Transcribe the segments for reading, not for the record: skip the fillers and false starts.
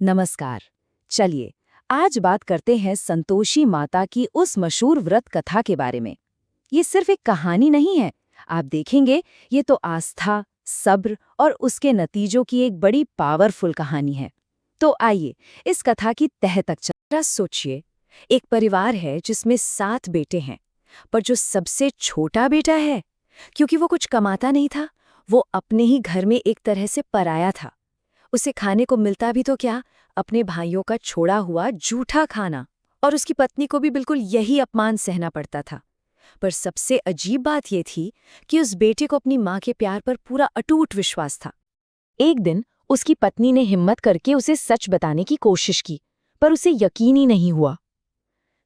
नमस्कार। चलिए आज बात करते हैं संतोषी माता की उस मशहूर व्रत कथा के बारे में। ये सिर्फ एक कहानी नहीं है, आप देखेंगे ये तो आस्था, सब्र और उसके नतीजों की एक बड़ी पावरफुल कहानी है। तो आइए इस कथा की तह तक जरा सोचिए। एक परिवार है जिसमें 7 बेटे हैं, पर जो सबसे छोटा बेटा है, क्योंकि वो कुछ कमाता नहीं था, वो अपने ही घर में एक तरह से पराया था। उसे खाने को मिलता भी तो क्या, अपने भाइयों का छोड़ा हुआ जूठा खाना। और उसकी पत्नी को भी बिल्कुल यही अपमान सहना पड़ता था। पर सबसे अजीब बात ये थी कि उस बेटे को अपनी माँ के प्यार पर पूरा अटूट विश्वास था। एक दिन उसकी पत्नी ने हिम्मत करके उसे सच बताने की कोशिश की, पर उसे यकीन ही नहीं हुआ।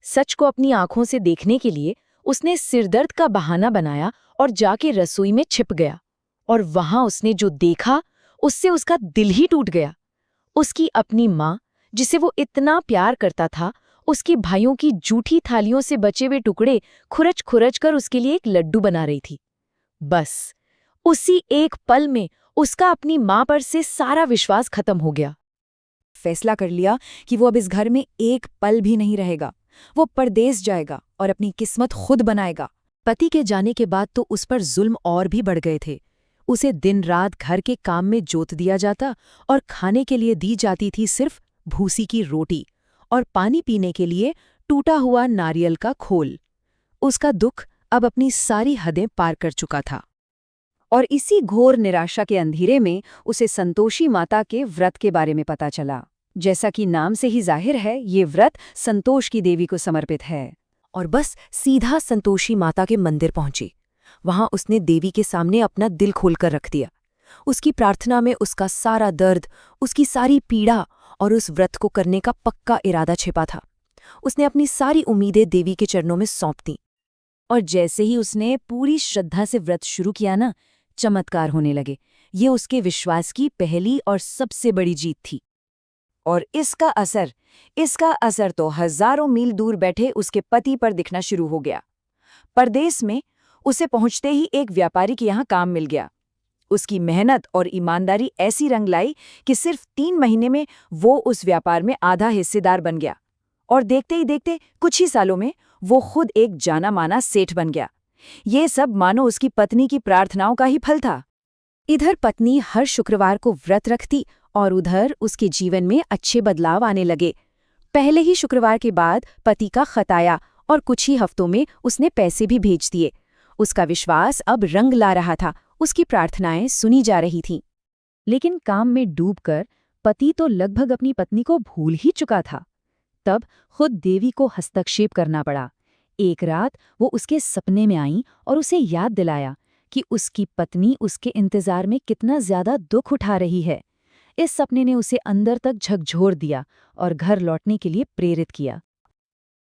सच को अपनी आंखों से देखने के लिए उसने सिरदर्द का बहाना बनाया और जाके रसोई में छिप गया। और वहां उसने जो देखा, उससे उसका दिल ही टूट गया। उसकी अपनी माँ, जिसे वो इतना प्यार करता था, उसके भाइयों की जूठी थालियों से बचे हुए टुकड़े खुरच खुरच कर उसके लिए एक लड्डू बना रही थी। बस उसी एक पल में उसका अपनी माँ पर से सारा विश्वास खत्म हो गया। फैसला कर लिया कि वो अब इस घर में एक पल भी नहीं रहेगा। वो परदेस जाएगा और अपनी किस्मत खुद बनाएगा। पति के जाने के बाद तो उस पर जुल्म और भी बढ़ गए थे। उसे दिन रात घर के काम में जोत दिया जाता और खाने के लिए दी जाती थी सिर्फ भूसी की रोटी और पानी पीने के लिए टूटा हुआ नारियल का खोल। उसका दुख अब अपनी सारी हदें पार कर चुका था। और इसी घोर निराशा के अंधेरे में उसे संतोषी माता के व्रत के बारे में पता चला। जैसा कि नाम से ही जाहिर है, ये व्रत संतोष की देवी को समर्पित है। और बस सीधा संतोषी माता के मंदिर पहुंची। वहां उसने देवी के सामने अपना दिल खोलकर रख दिया। उसकी प्रार्थना में उसका सारा दर्द, उसकी सारी पीड़ा और उस व्रत को करने का पक्का इरादा छिपा था। उसने अपनी सारी उम्मीदें देवी के चरणों में सौंप दी। और जैसे ही उसने पूरी श्रद्धा से व्रत शुरू किया ना, चमत्कार होने लगे। ये उसके विश्वास की पहली और सबसे बड़ी जीत थी। और इसका असर तो हजारों मील दूर बैठे उसके पति पर दिखना शुरू हो गया। परदेस में उसे पहुंचते ही एक व्यापारी के यहाँ काम मिल गया। उसकी मेहनत और ईमानदारी ऐसी रंग लाई कि सिर्फ 3 महीने में वो उस व्यापार में आधा हिस्सेदार बन गया। और देखते ही देखते कुछ ही सालों में वो खुद एक जाना माना सेठ बन गया। ये सब मानो उसकी पत्नी की प्रार्थनाओं का ही फल था। इधर पत्नी हर शुक्रवार को व्रत रखती और उधर उसके जीवन में अच्छे बदलाव आने लगे। पहले ही शुक्रवार के बाद पति का खत आया और कुछ ही हफ्तों में उसने पैसे भी भेज दिए। उसका विश्वास अब रंग ला रहा था, उसकी प्रार्थनाएं सुनी जा रही थीं। लेकिन काम में डूबकर पति तो लगभग अपनी पत्नी को भूल ही चुका था। तब खुद देवी को हस्तक्षेप करना पड़ा। एक रात वो उसके सपने में आई और उसे याद दिलाया कि उसकी पत्नी उसके इंतजार में कितना ज्यादा दुख उठा रही है। इस सपने ने उसे अंदर तक झकझोर दिया और घर लौटने के लिए प्रेरित किया।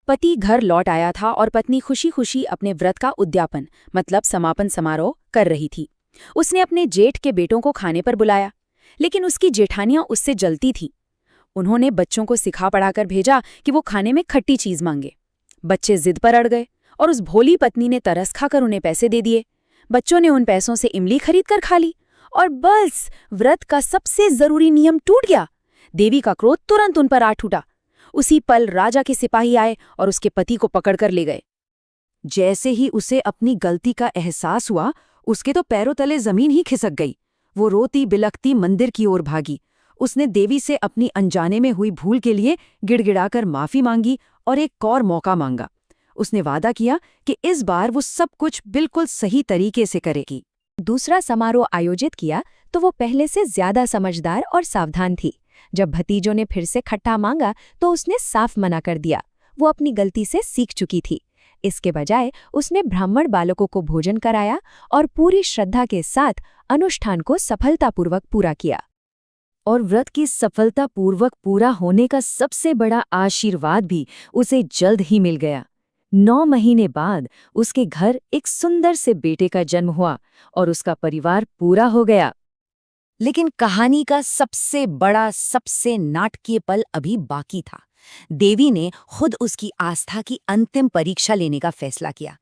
पति घर लौट आया था और पत्नी खुशी खुशी अपने व्रत का उद्यापन मतलब समापन समारोह कर रही थी। उसने अपने जेठ के बेटों को खाने पर बुलाया, लेकिन उसकी जेठानियां उससे जलती थीं। उन्होंने बच्चों को सिखा पढ़ाकर भेजा कि वो खाने में खट्टी चीज मांगे। बच्चे जिद पर अड़ गए और उस भोली पत्नी ने तरस खाकर उन्हें पैसे दे दिए। बच्चों ने उन पैसों से इमली खरीद कर खा ली और बस व्रत का सबसे जरूरी नियम टूट गया। देवी का क्रोध तुरंत उन पर आ उठा। उसी पल राजा के सिपाही आए और उसके पति को पकड़कर ले गए। जैसे ही उसे अपनी गलती का एहसास हुआ, उसके तो पैरों तले जमीन ही खिसक गई। वो रोती बिलखती मंदिर की ओर भागी। उसने देवी से अपनी अनजाने में हुई भूल के लिए गिड़गिड़ाकर माफी मांगी और एक और मौका मांगा। उसने वादा किया कि इस बार वो सब कुछ बिल्कुल सही तरीके से करेगी। दूसरा समारोह आयोजित किया तो वो पहले से ज्यादा समझदार और सावधान थी। जब भतीजों ने फिर से खट्टा मांगा तो उसने साफ मना कर दिया। वो अपनी गलती से सीख चुकी थी। इसके बजाय उसने ब्राह्मण बालकों को भोजन कराया और पूरी श्रद्धा के साथ अनुष्ठान को सफलतापूर्वक पूरा किया। और व्रत की सफलतापूर्वक पूरा होने का सबसे बड़ा आशीर्वाद भी उसे जल्द ही मिल गया। 9 महीने बाद उसके घर एक सुंदर से बेटे का जन्म हुआ और उसका परिवार पूरा हो गया। लेकिन कहानी का सबसे बड़ा, सबसे नाटकीय पल अभी बाकी था। देवी ने खुद उसकी आस्था की अंतिम परीक्षा लेने का फैसला किया।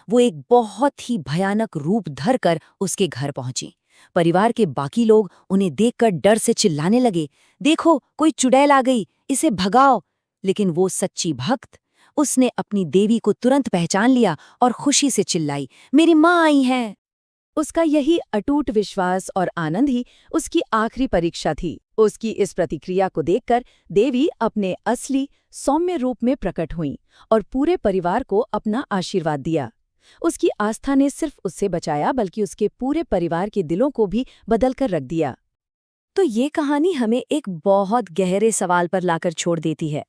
वो एक बहुत ही भयानक रूप धरकर उसके घर पहुंची। परिवार के बाकी लोग उन्हें देखकर डर से चिल्लाने लगे, देखो कोई चुड़ैल आ गई, इसे भगाओ। लेकिन वो सच्ची भक्त, उसने अपनी देवी को तुरंत पहचान लिया और खुशी से चिल्लाई, मेरी माँ आई है। उसका यही अटूट विश्वास और आनंद ही उसकी आखिरी परीक्षा थी। उसकी इस प्रतिक्रिया को देखकर देवी अपने असली सौम्य रूप में प्रकट हुईं और पूरे परिवार को अपना आशीर्वाद दिया। उसकी आस्था ने सिर्फ उससे बचाया बल्कि उसके पूरे परिवार के दिलों को भी बदलकर रख दिया। तो ये कहानी हमें एक बहुत गहरे सवाल पर लाकर छोड़ देती है।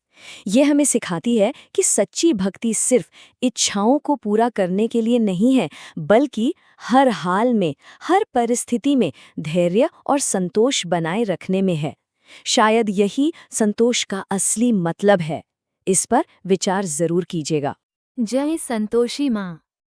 ये हमें सिखाती है कि सच्ची भक्ति सिर्फ इच्छाओं को पूरा करने के लिए नहीं है, बल्कि हर हाल में, हर परिस्थिति में धैर्य और संतोष बनाए रखने में है। शायद यही संतोष का असली मतलब है। इस पर विचार जरूर कीजिएगा। जय संतोषी माँ।